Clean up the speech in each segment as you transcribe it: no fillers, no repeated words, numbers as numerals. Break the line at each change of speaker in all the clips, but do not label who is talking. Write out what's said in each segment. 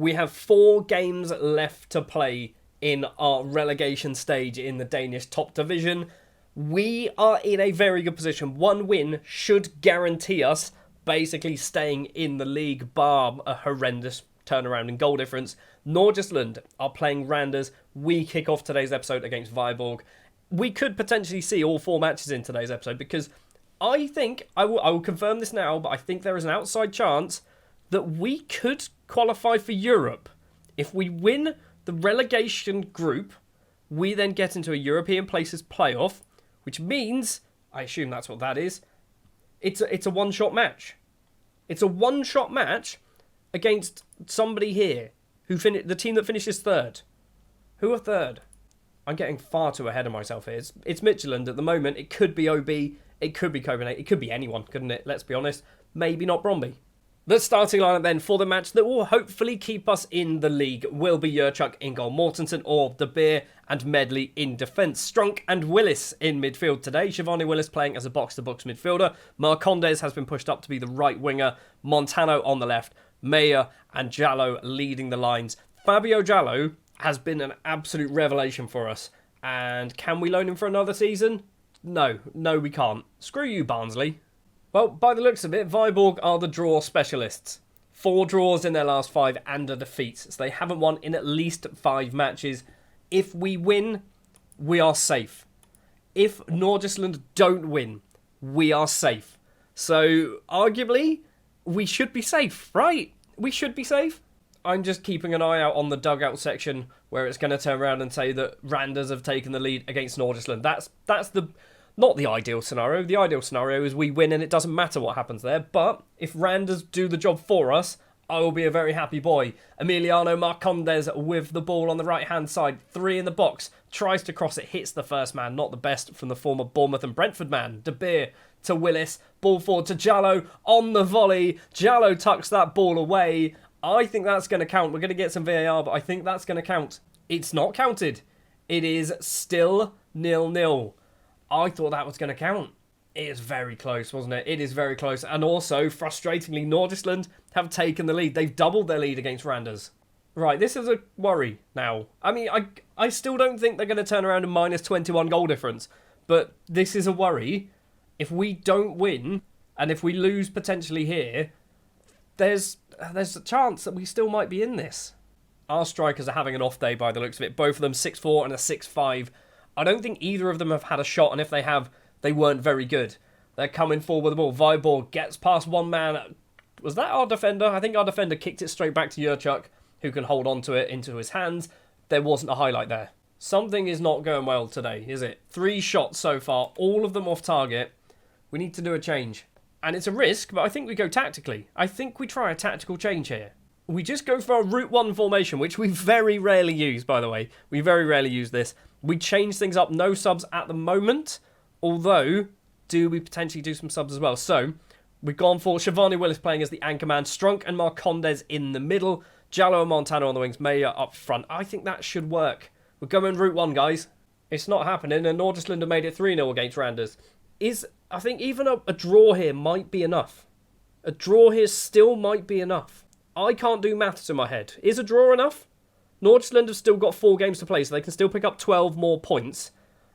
We have 4 games left to play in our relegation stage in the Danish top division. We are in a very good position. 1 win should guarantee us basically staying in the league, bar a horrendous turnaround in goal difference. Nordsjælland are playing Randers. We kick off today's episode against Viborg. We could potentially see all 4 matches in today's episode because I think, I will confirm this now, but I think there is an outside chance that we could qualify for Europe. If we win the relegation group, we then get into a European places playoff, which means, I assume that's what that is, it's a one-shot match. It's a one-shot match against somebody here, the team that finishes 3rd. Who are 3rd? I'm getting far too ahead of myself here. It's Midtjylland at the moment. It could be OB. It could be Copenhagen. It could be anyone, couldn't it? Let's be honest. Maybe not Brøndby. The starting lineup then for the match that will hopefully keep us in the league will be Jurchuk in goal, Mortensen or De Beer and Medley in defence. Strunk and Willis in midfield today. Shivani Willis playing as a box-to-box midfielder. Marcondes has been pushed up to be the right winger. Montano on the left. Meyer and Jallo leading the lines. Fabio Jallo has been an absolute revelation for us. And can we loan him for another season? No, we can't. Screw you, Barnsley. Well, by the looks of it, Viborg are the draw specialists. 4 draws in their last 5 and a defeat. So they haven't won in at least 5 matches. If we win, we are safe. If Nordsjælland don't win, we are safe. So, arguably, we should be safe, right? We should be safe. I'm just keeping an eye out on the dugout section where it's going to turn around and say that Randers have taken the lead against Nordsjælland. That's the... Not the ideal scenario. The ideal scenario is we win and it doesn't matter what happens there. But if Randers do the job for us, I will be a very happy boy. Emiliano Marcondes with the ball on the right-hand side. 3 in the box. Tries to cross it. Hits the first man. Not the best from the former Bournemouth and Brentford man. De Beer to Willis. Ball forward to Jallo on the volley. Jallo tucks that ball away. I think that's going to count. We're going to get some VAR, but I think that's going to count. It's not counted. It is still 0-0. I thought that was going to count. It is very close, wasn't it? It is very close. And also, frustratingly, Nordsjælland have taken the lead. They've doubled their lead against Randers. Right, this is a worry now. I mean, I still don't think they're going to turn around a minus 21 goal difference. But this is a worry. If we don't win, and if we lose potentially here, there's a chance that we still might be in this. Our strikers are having an off day by the looks of it. Both of them 6'4" and a 6'5". I don't think either of them have had a shot, and if they have, they weren't very good. They're coming forward with the ball. Viborg gets past one man. Was that our defender? I think our defender kicked it straight back to Jurchuk, who can hold on to it into his hands. There wasn't a highlight there. Something is not going well today, is it? 3 shots so far, all of them off target. We need to do a change. And it's a risk, but I think we go tactically. I think we try a tactical change here. We just go for our Route 1 formation, which we very rarely use, by the way. We very rarely use this. We change things up, no subs at the moment. Although, do we potentially do some subs as well? So, we've gone for Shivani Willis playing as the anchor man. Strunk and Marcondes in the middle. Jallo and Montano on the wings. Meyer up front. I think that should work. We're going Route 1, guys. It's not happening, and Nordsjælland have made it 3-0 against Randers. I think even a draw here might be enough. A draw here still might be enough. I can't do maths in my head. Is a draw enough? Nordsjælland have still got 4 games to play, so they can still pick up 12 more points.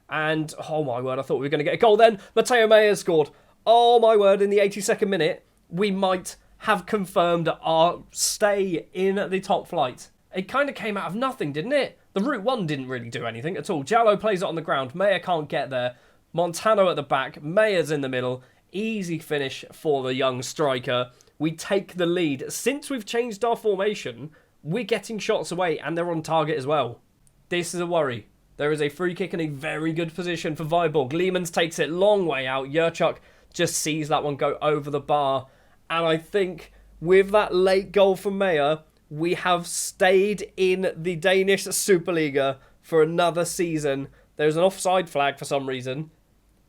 And, oh my word, I thought we were going to get a goal then. Matteo Meyer scored. Oh my word, in the 82nd minute, we might have confirmed our stay in the top flight. It kind of came out of nothing, didn't it? The Route 1 didn't really do anything at all. Jallo plays it on the ground. Meyer can't get there. Montano at the back. Meyer's in the middle. Easy finish for the young striker. We take the lead. Since we've changed our formation, we're getting shots away and they're on target as well. This is a worry. There is a free kick in a very good position for Viborg. Leemans takes it long way out. Jurchuk just sees that one go over the bar. And I think with that late goal from Meyer, we have stayed in the Danish Superliga for another season. There's an offside flag for some reason.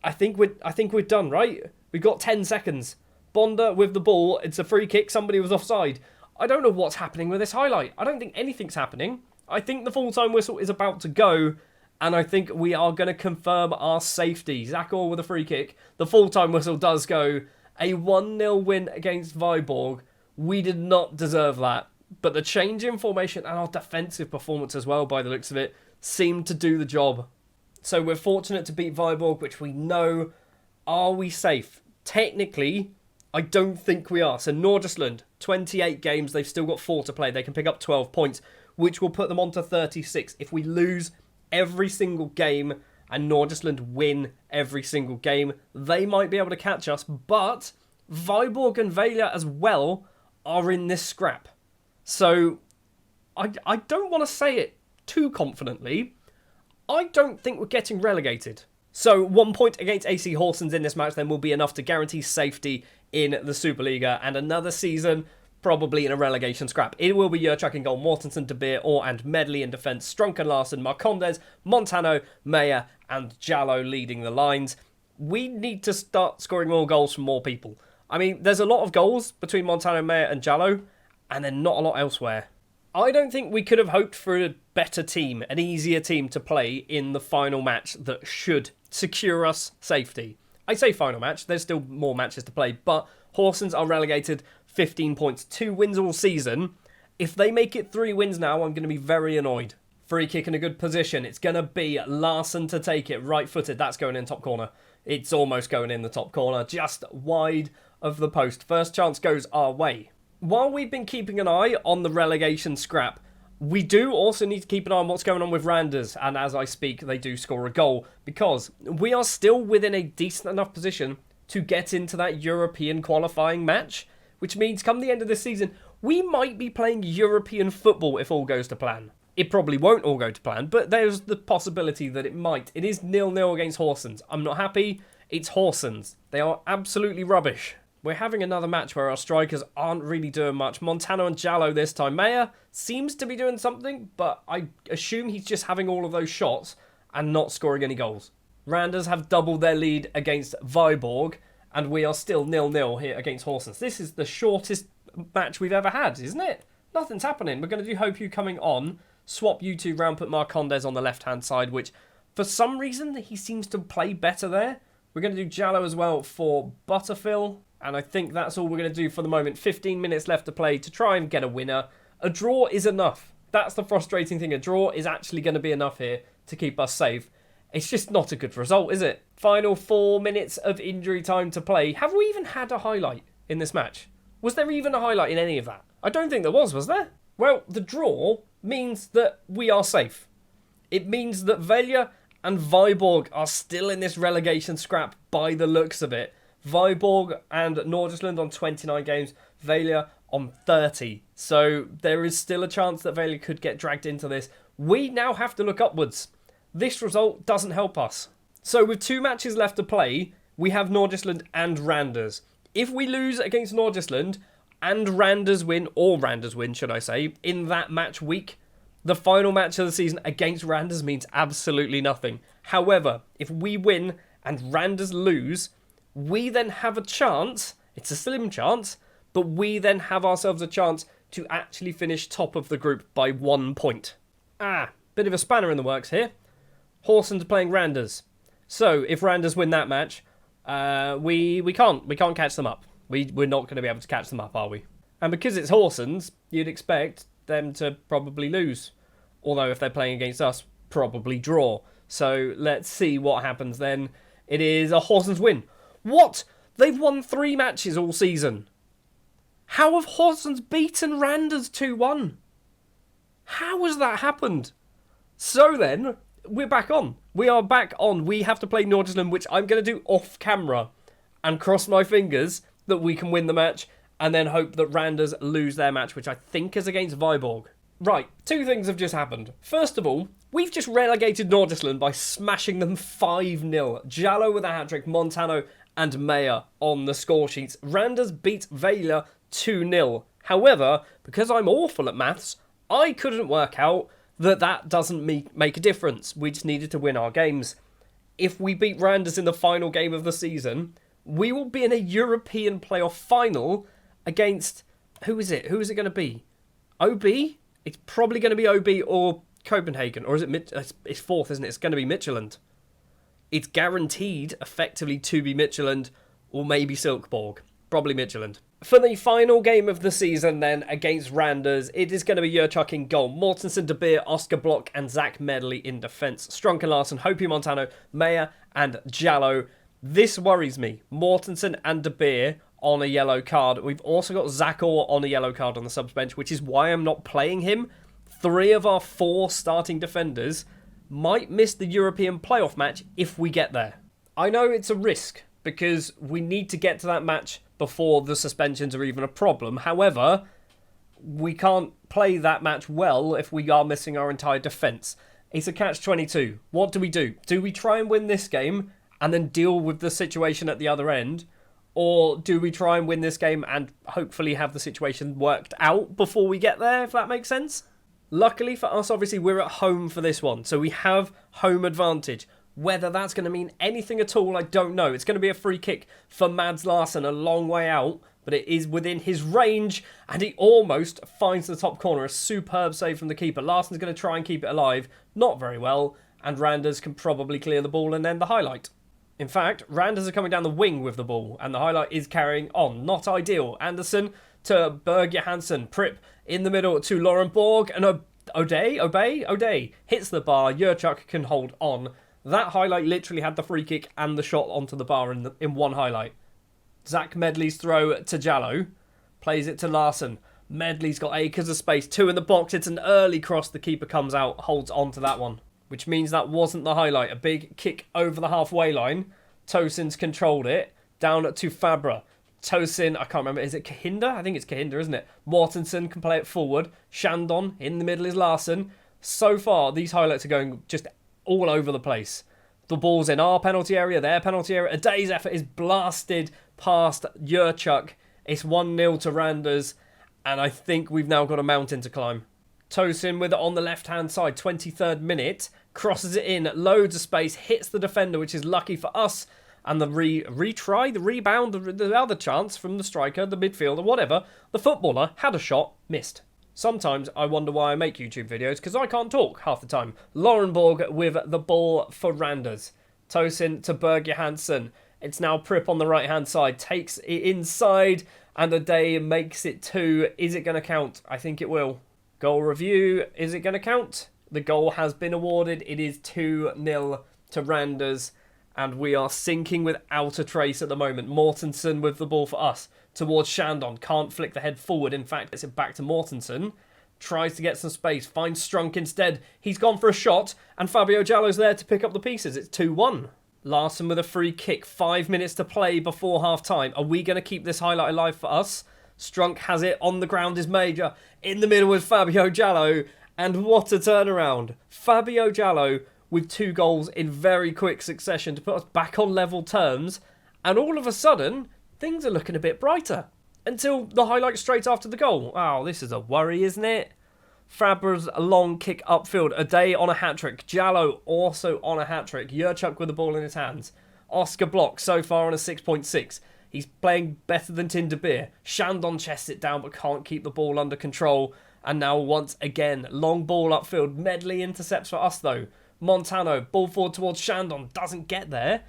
I think we're done, right? We've got 10 seconds. Bonda with the ball. It's a free kick. Somebody was offside. I don't know what's happening with this highlight. I don't think anything's happening. I think the full-time whistle is about to go. And I think we are going to confirm our safety. Zakor with a free kick. The full-time whistle does go. A 1-0 win against Viborg. We did not deserve that. But the change in formation and our defensive performance as well, by the looks of it, seemed to do the job. So we're fortunate to beat Viborg, which we know. Are we safe? Technically, I don't think we are. So Nordsjælland, 28 games, they've still got 4 to play. They can pick up 12 points, which will put them on to 36. If we lose every single game and Nordsjælland win every single game, they might be able to catch us. But Viborg and Vejle as well are in this scrap. So I don't want to say it too confidently. I don't think we're getting relegated. So 1 point against AC Horsens in this match then will be enough to guarantee safety in the Superliga and another season probably in a relegation scrap. It will be Jurchak in goal, Mortensen, De Beer, Orr and Medley in defence, Strunken Larsen, Marcondes, Montano, Meyer and Jallo leading the lines. We need to start scoring more goals from more people. I mean, there's a lot of goals between Montano, Meyer and Jallo, and then not a lot elsewhere. I don't think we could have hoped for a better team, an easier team to play in the final match that should secure us safety. I say final match, there's still more matches to play, but Horsens are relegated 15 points, 2 wins all season. If they make it 3 wins now, I'm going to be very annoyed. Free kick in a good position. It's going to be Larsen to take it, right-footed. That's going in top corner. It's almost going in the top corner, just wide of the post. First chance goes our way. While we've been keeping an eye on the relegation scrap, we do also need to keep an eye on what's going on with Randers, and as I speak, they do score a goal, because we are still within a decent enough position to get into that European qualifying match, which means come the end of this season, we might be playing European football if all goes to plan. It probably won't all go to plan, but there's the possibility that it might. It is 0-0 against Horsens. I'm not happy. It's Horsens. They are absolutely rubbish. We're having another match where our strikers aren't really doing much. Montano and Jallo this time. Meyer seems to be doing something, but I assume he's just having all of those shots and not scoring any goals. Randers have doubled their lead against Viborg, and we are still 0-0 here against Horsens. This is the shortest match we've ever had, isn't it? Nothing's happening. We're going to do Hope You coming on. Swap you two round, put Marcondes on the left-hand side, which for some reason he seems to play better there. We're going to do Jallo as well for Butterfill. And I think that's all we're going to do for the moment. 15 minutes left to play to try and get a winner. A draw is enough. That's the frustrating thing. A draw is actually going to be enough here to keep us safe. It's just not a good result, is it? Final 4 minutes of injury time to play. Have we even had a highlight in this match? Was there even a highlight in any of that? I don't think there was there? Well, the draw means that we are safe. It means that Vejle and Viborg are still in this relegation scrap by the looks of it. Viborg and Nordsjælland on 29 games, Vejle on 30. So there is still a chance that Vejle could get dragged into this. We now have to look upwards. This result doesn't help us. So with 2 matches left to play, we have Nordsjælland and Randers. If we lose against Nordsjælland and Randers win, or Randers win, should I say, in that match week, the final match of the season against Randers means absolutely nothing. However, if we win and Randers lose, we then have a chance, it's a slim chance, but we then have ourselves a chance to actually finish top of the group by 1 point. Bit of a spanner in the works here. Horsens playing Randers. So, if Randers win that match, we can't catch them up. We're not going to be able to catch them up, are we? And because it's Horsens, you'd expect them to probably lose. Although if they're playing against us, probably draw. So, let's see what happens then. It is a Horsens win. What? They've won 3 matches all season. How have Horsens beaten Randers 2-1? How has that happened? So then, we're back on. We are back on. We have to play Nordsjælland, which I'm going to do off camera. And cross my fingers that we can win the match. And then hope that Randers lose their match, which I think is against Viborg. Right, 2 things have just happened. First of all, we've just relegated Nordsjælland by smashing them 5-0. Jallo with a hat-trick, Montano and Meyer on the score sheets. Randers beat Vejle 2-0. However, because I'm awful at maths, I couldn't work out that doesn't make a difference. We just needed to win our games. If we beat Randers in the final game of the season, we will be in a European playoff final against... Who is it? Who is it going to be? OB? It's probably going to be OB or Copenhagen. Or is it... It's 4th, isn't it? It's going to be Midtjylland. It's guaranteed, effectively, to be Midtjylland or maybe Silkeborg. Probably Midtjylland. For the final game of the season, then, against Randers, it is going to be Jurchuk in goal. Mortensen, De Beer, Oscar Block, and Zach Medley in defence. Strunk and Larson, Hopi Montano, Meyer, and Jallo. This worries me. Mortensen and De Beer on a yellow card. We've also got Zach Orr on a yellow card on the subs bench, which is why I'm not playing him. 3 of our 4 starting defenders might miss the European playoff match if we get there. I know it's a risk, because we need to get to that match before the suspensions are even a problem. However, we can't play that match well if we are missing our entire defence. It's a catch-22. What do? Do we try and win this game and then deal with the situation at the other end? Or do we try and win this game and hopefully have the situation worked out before we get there, if that makes sense? Luckily for us, obviously, we're at home for this one, so we have home advantage. Whether that's going to mean anything at all, I don't know. It's going to be a free kick for Mads Larsson, a long way out, but it is within his range, and he almost finds the top corner. A superb save from the keeper. Larsson's going to try and keep it alive. Not very well, and Randers can probably clear the ball and end the highlight. In fact, Randers are coming down the wing with the ball, and the highlight is carrying on. Not ideal. Anderson to Berg Johansson. Prip in the middle to Lauren Borg, and O'Day hits the bar. Jurchuk can hold on. That highlight literally had the free kick and the shot onto the bar in one highlight. Zach Medley's throw to Jallo. Plays it to Larsson. Medley's got acres of space. 2 in the box. It's an early cross. The keeper comes out, holds on to that one. Which means that wasn't the highlight. A big kick over the halfway line. Tosin's controlled it. Down to Fabra. Tosin, I can't remember. Is it Kahinda? I think it's Kahinda, isn't it? Mortensen can play it forward. Shandon, in the middle is Larsson. So far, these highlights are going just all over the place. The ball's in our penalty area, their penalty area. A day's effort is blasted past Jurchuk. It's 1-0 to Randers, and I think we've now got a mountain to climb. Tosin with it on the left-hand side, 23rd minute. Crosses it in, loads of space, hits the defender, which is lucky for us. And the the rebound, the other chance from the striker, the midfielder, whatever. The footballer had a shot, missed. Sometimes I wonder why I make YouTube videos, because I can't talk half the time. Lauren Borg with the ball for Randers. Tosin to Berg Johansson. It's now Prip on the right-hand side. Takes it inside, and O'Day makes it 2. Is it going to count? I think it will. Goal review. Is it going to count? The goal has been awarded. It is 2-0 to Randers, and we are sinking without a trace at the moment. Mortensen with the ball for us. Towards Shandon. Can't flick the head forward. In fact, it's it back to Mortensen. Tries to get some space. Finds Strunk instead. He's gone for a shot. And Fabio Jallo's there to pick up the pieces. It's 2-1. Larsson with a free kick. 5 minutes to play before half-time. Are we going to keep this highlight alive for us? Strunk has it. On the ground is Major. In the middle with Fabio Jallo. And what a turnaround. Fabio Jallo with 2 goals in very quick succession to put us back on level terms. And all of a sudden, things are looking a bit brighter. Until the highlight straight after the goal. Wow, this is a worry, isn't it? Fabra's long kick upfield. O'Day on a hat-trick. Jallo also on a hat-trick. Jurchuk with the ball in his hands. Oscar Block so far on a 6.6. He's playing better than Tim De Beer. Shandon chests it down but can't keep the ball under control. And now once again, long ball upfield. Medley intercepts for us though. Montano, ball forward towards Shandon. Doesn't get there.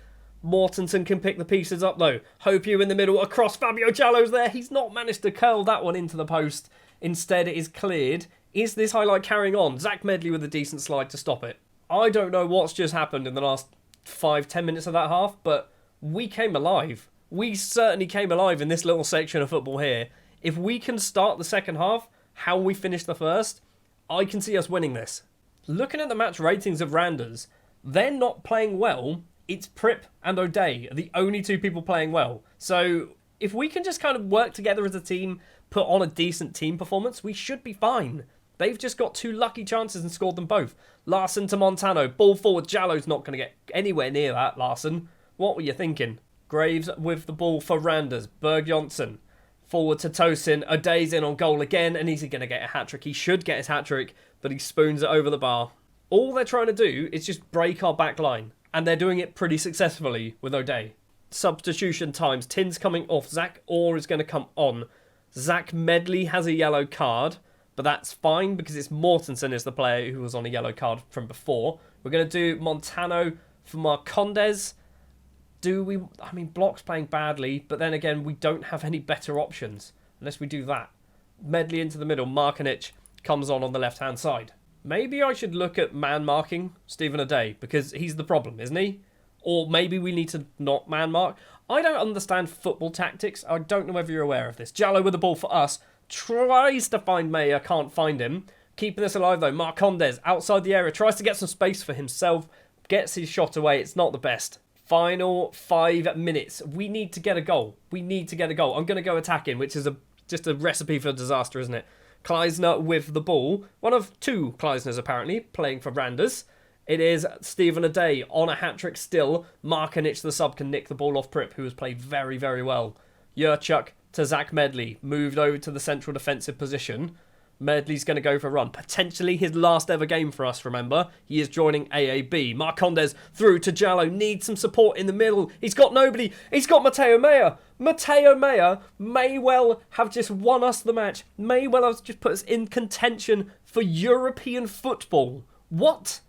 Mortensen can pick the pieces up though. Hope you in the middle across. Fabio Jallo's there. He's not managed to curl that one into the post. Instead, it is cleared. Is this highlight carrying on? Zach Medley with a decent slide to stop it. I don't know what's just happened in the last 5-10 minutes of that half, but we came alive. We certainly came alive in this little section of football here. If we can start the second half, how we finish the first, I can see us winning this. Looking at the match ratings of Randers, they're not playing well. It's Prip and O'Day, the only 2 people playing well. So if we can just kind of work together as a team, put on a decent team performance, we should be fine. They've just got 2 lucky chances and scored them both. Larsson to Montano, ball forward. Jallo's not going to get anywhere near that, Larsson. What were you thinking? Graves with the ball for Randers. Berg Johnson. Forward to Tosin. O'Day's in on goal again, and he's going to get a hat-trick. He should get his hat-trick, but he spoons it over the bar. All they're trying to do is just break our back line, and they're doing it pretty successfully with O'Day. Substitution times. Tin's coming off. Zach Orr is going to come on. Zach Medley has a yellow card, but that's fine because it's Mortensen is the player who was on a yellow card from before. We're going to do Montano for Marcondes. I mean, Block's playing badly, but then again, we don't have any better options unless we do that. Medley into the middle. Markanic comes on the left-hand side. Maybe I should look at man-marking Stephen O'Day, because he's the problem, isn't he? Or maybe we need to not man-mark. I don't understand football tactics. I don't know whether you're aware of this. Jallow with the ball for us. Tries to find Mayer, can't find him. Keeping this alive, though. Marcondes outside the area. Tries to get some space for himself. Gets his shot away. It's not the best. Final 5 minutes. We need to get a goal. I'm going to go attacking, which is just a recipe for disaster, isn't it? Kleisner with the ball. One of 2 Kleisners, apparently, playing for Randers. It is Stephen O'Day on a hat-trick still. Markanic, the sub, can nick the ball off Prip, who has played very, very well. Jurchuk to Zach Medley. Moved over to the central defensive position. Medley's going to go for a run. Potentially his last ever game for us, remember. He is joining AAB. Marcondes through to Jallow. Needs some support in the middle. He's got nobody. He's got Mateo Mayer. Mateo Mayer may well have just won us the match. May well have just put us in contention for European football. What?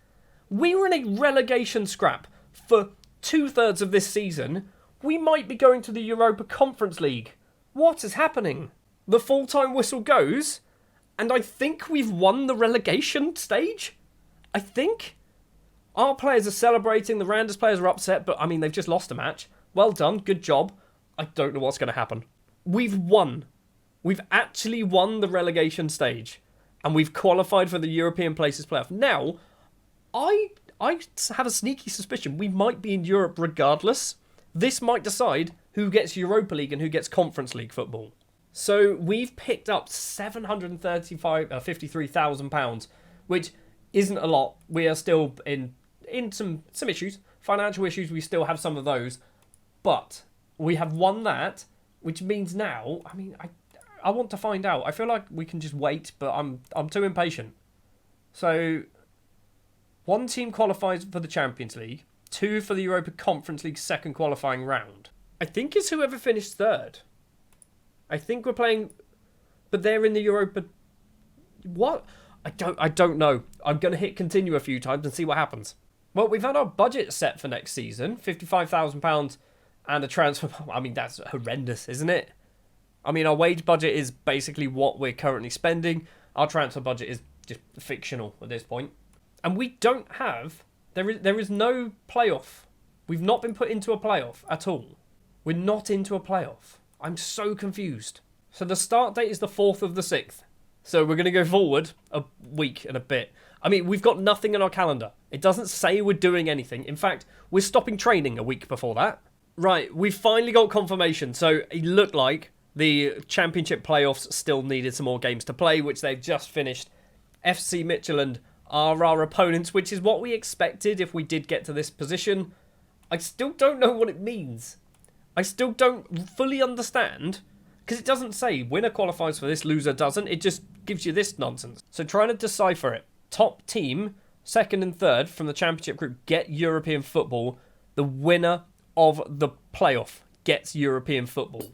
We were in a relegation scrap for 2/3 of this season. We might be going to the Europa Conference League. What is happening? The full-time whistle goes... And I think we've won the relegation stage. I think. Our players are celebrating. The Randers players are upset. But, I mean, they've just lost a match. Well done. Good job. I don't know what's going to happen. We've won. We've actually won the relegation stage. And we've qualified for the European Places playoff. Now, I have a sneaky suspicion we might be in Europe regardless. This might decide who gets Europa League and who gets Conference League football. So we've picked up £753,000, which isn't a lot. We are still in some issues, financial issues. We still have some of those, but we have won that, which means now. I mean, I want to find out. I feel like we can just wait, but I'm too impatient. So 1 team qualifies for the Champions League, 2 for the Europa Conference League second qualifying round. I think it's whoever finished 3rd. I think we're playing, but they're in the Europa. What? I don't know. I'm going to hit continue a few times and see what happens. Well, we've had our budget set for next season, £55,000 and a transfer. I mean, that's horrendous, isn't it? I mean, our wage budget is basically what we're currently spending. Our transfer budget is just fictional at this point. And we don't have, there is no playoff. We've not been put into a playoff at all. We're not into a playoff. I'm so confused. So the start date is the 4th of the 6th. So we're going to go forward a week and a bit. I mean, we've got nothing in our calendar. It doesn't say we're doing anything. In fact, we're stopping training a week before that. Right, we've finally got confirmation. So it looked like the championship playoffs still needed some more games to play, which they've just finished. FC Midtjylland are our opponents, which is what we expected if we did get to this position. I still don't know what it means. I still don't fully understand, because it doesn't say winner qualifies for this, loser doesn't. It just gives you this nonsense. So trying to decipher it. Top team, 2nd and 3rd from the championship group get European football. The winner of the playoff gets European football.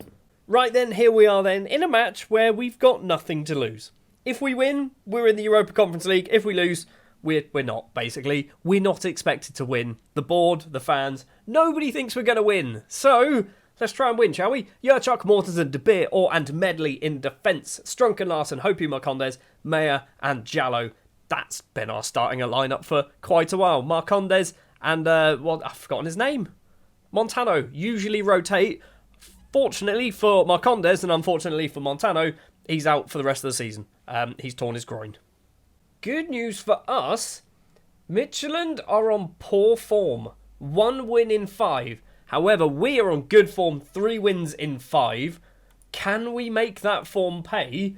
Right then, here we are then, in a match where we've got nothing to lose. If we win, we're in the Europa Conference League. If we lose, we're not, basically. We're not expected to win. The board, the fans, nobody thinks we're going to win. So, let's try and win, shall we? Jurchuk, Mortensen, De Beer, and Medley in defence. Strunken, Larsen, Hopi, Marcondes, Mayer, and Jallow. That's been our starting lineup for quite a while. Marcondes and, I've forgotten his name. Montano usually rotate. Fortunately for Marcondes and unfortunately for Montano, he's out for the rest of the season. He's torn his groin. Good news for us, Midtjylland are on poor form. 1 win in 5. However, we are on good form, 3 wins in 5. Can we make that form pay?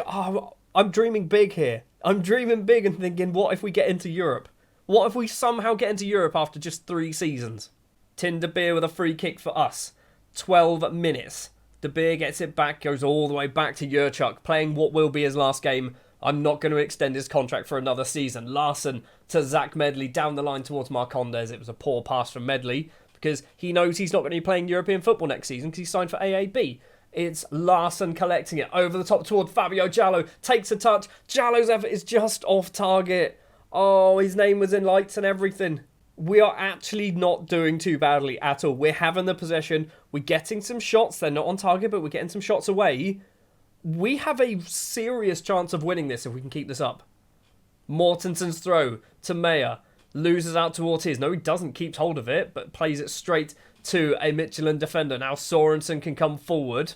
Oh, I'm dreaming big here. I'm dreaming big and thinking, what if we get into Europe? What if we somehow get into Europe after just 3 seasons? Tin De Beer with a free kick for us. 12 minutes. De Beer gets it back, goes all the way back to Jurchuk, playing what will be his last game. I'm not going to extend his contract for another season. Larsen to Zach Medley down the line towards Marcondes. It was a poor pass from Medley because he knows he's not going to be playing European football next season because he's signed for AAB. It's Larsen collecting it over the top toward Fabio Jallow. Takes a touch. Jallow's effort is just off target. Oh, his name was in lights and everything. We are actually not doing too badly at all. We're having the possession. We're getting some shots. They're not on target, but we're getting some shots away. We have a serious chance of winning this if we can keep this up. Mortensen's throw to Meyer. Loses out to Ortiz. No, he doesn't. Keeps hold of it, but plays it straight to a Michelin defender. Now Sorensen can come forward.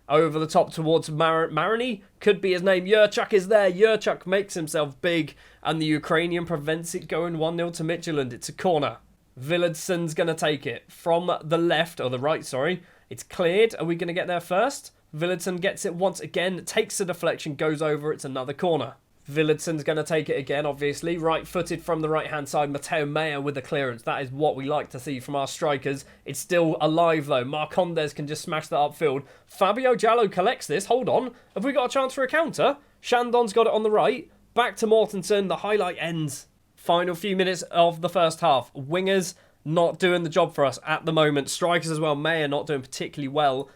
Over the top towards Mariny. Could be his name. Yurchuk is there. Yurchuk makes himself big. And the Ukrainian prevents it going 1-0 to Michelin. It's a corner. Villadsen's going to take it from the left, or the right, sorry. It's cleared. Are we going to get there first? Villadsen gets it once again. Takes the deflection. Goes over. It's another corner. Villadsen's going to take it again, obviously. Right-footed from the right-hand side. Mateo Meyer with the clearance. That is what we like to see from our strikers. It's still alive, though. Marcondes can just smash that upfield. Fabio Jallo collects this. Hold on. Have we got a chance for a counter? Shandon's got it on the right. Back to Mortensen. The highlight ends. Final few minutes of the first half. Wingers not doing the job for us at the moment. Strikers as well. Meyer not doing particularly well.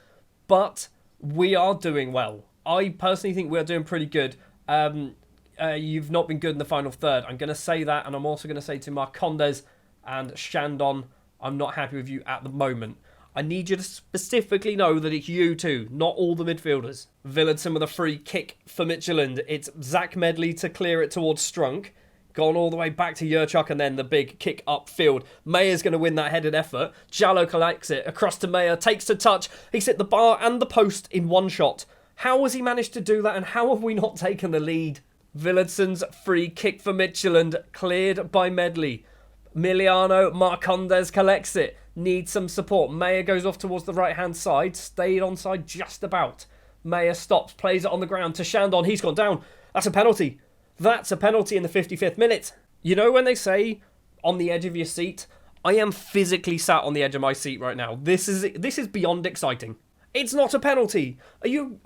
But we are doing well. I personally think we're doing pretty good. You've not been good in the final third. I'm going to say that, and I'm also going to say to Marcondes and Shandon, I'm not happy with you at the moment. I need you to specifically know that it's you two, not all the midfielders. Villadsen with a free kick for Michelin. It's Zach Medley to clear it towards Strunk. Gone all the way back to Yurchuk, and then the big kick upfield. Mayer's going to win that headed effort. Jallo collects it across to Meyer, takes the touch. He's hit the bar and the post in one shot. How has he managed to do that, and how have we not taken the lead? Villadsen's free kick for Michelin, cleared by Medley. Miliano Marcondes collects it. Needs some support. Meyer goes off towards the right-hand side. Stayed onside just about. Meyer stops, plays it on the ground to Shandon. He's gone down. That's a penalty. That's a penalty in the 55th minute. You know when they say, on the edge of your seat? I am physically sat on the edge of my seat right now. This is beyond exciting. It's not a penalty. Are you...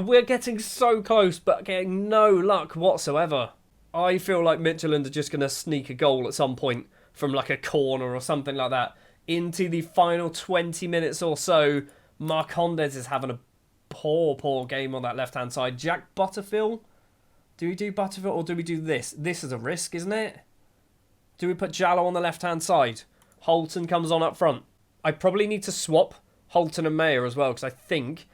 we're getting so close, but getting no luck whatsoever. I feel like Michelin are just going to sneak a goal at some point from like a corner or something like that. Into the final 20 minutes or so, Marcondes is having a poor game on that left-hand side. Jack Butterfield? Do we do Butterfield or do we do this? This is a risk, isn't it? Do we put Jallo on the left-hand side? Holton comes on up front. I probably need to swap Holton and Meyer as well, because I think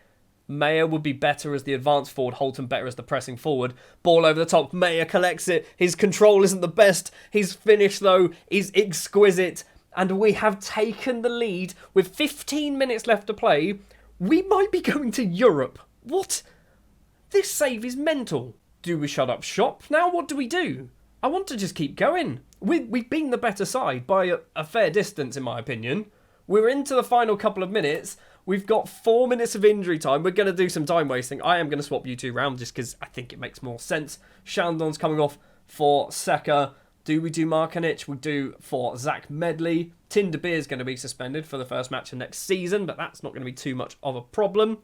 Meyer would be better as the advanced forward, Holton better as the pressing forward. Ball over the top, Meyer collects it. His control isn't the best. His finish, though, is exquisite. And we have taken the lead with 15 minutes left to play. We might be going to Europe. What? This save is mental. Do we shut up shop? Now what do we do? I want to just keep going. We've been the better side by a fair distance, in my opinion. We're into the final couple of minutes. We've got 4 minutes of injury time. We're going to do some time wasting. I am going to swap you two round just because I think it makes more sense. Shandon's coming off for Seka. Do we do Markanic? We do for Zach Medley. Tim De Beer is going to be suspended for the first match of next season, but that's not going to be too much of a problem.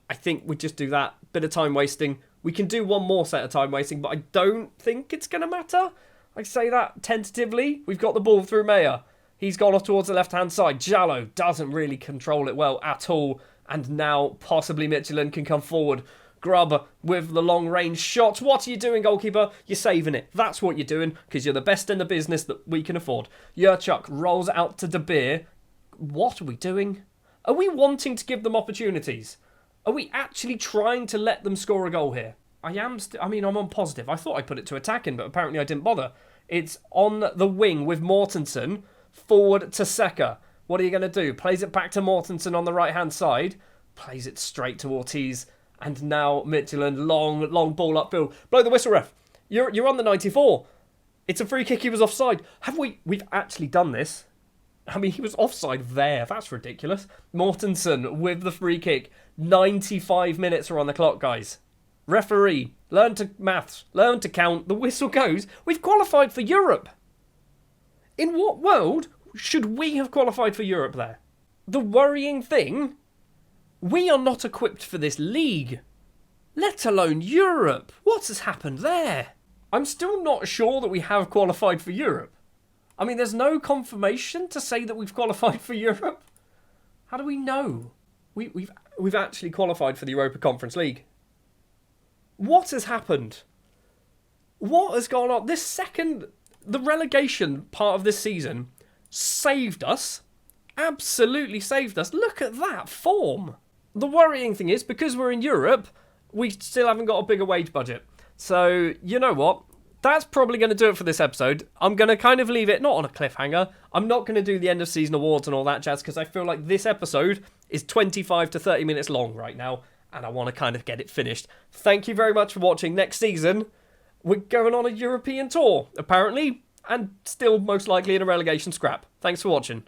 I think we just do that. Bit of time wasting. We can do one more set of time wasting, but I don't think it's going to matter. I say that tentatively. We've got the ball through Meyer. He's gone off towards the left-hand side. Jallo doesn't really control it well at all. And now possibly Michelin can come forward. Grubb with the long-range shot. What are you doing, goalkeeper? You're saving it. That's what you're doing because you're the best in the business that we can afford. Yurchuk rolls out to De Beer. What are we doing? Are we wanting to give them opportunities? Are we actually trying to let them score a goal here? I'm on positive. I thought I put it to attacking, but apparently I didn't bother. It's on the wing with Mortensen. Forward to Seka. What are you going to do? Plays it back to Mortensen on the right-hand side. Plays it straight to Ortiz. And now Michelin, long ball upfield. Blow the whistle, ref. You're on the 94. It's a free kick. He was offside. We've actually done this. I mean, he was offside there. That's ridiculous. Mortensen with the free kick. 95 minutes are on the clock, guys. Referee, learn to maths. Learn to count. The whistle goes. We've qualified for Europe. In what world should we have qualified for Europe there? The worrying thing, we are not equipped for this league, let alone Europe. What has happened there? I'm still not sure that we have qualified for Europe. I mean, there's no confirmation to say that we've qualified for Europe. How do we know? We've actually qualified for the Europa Conference League. What has happened? What has gone on? The relegation part of this season saved us. Absolutely saved us. Look at that form. The worrying thing is, because we're in Europe, we still haven't got a bigger wage budget. So, you know what? That's probably going to do it for this episode. I'm going to kind of leave it not on a cliffhanger. I'm not going to do the end of season awards and all that jazz, because I feel like this episode is 25 to 30 minutes long right now, and I want to kind of get it finished. Thank you very much for watching. Next season, we're going on a European tour, apparently, and still most likely in a relegation scrap. Thanks for watching.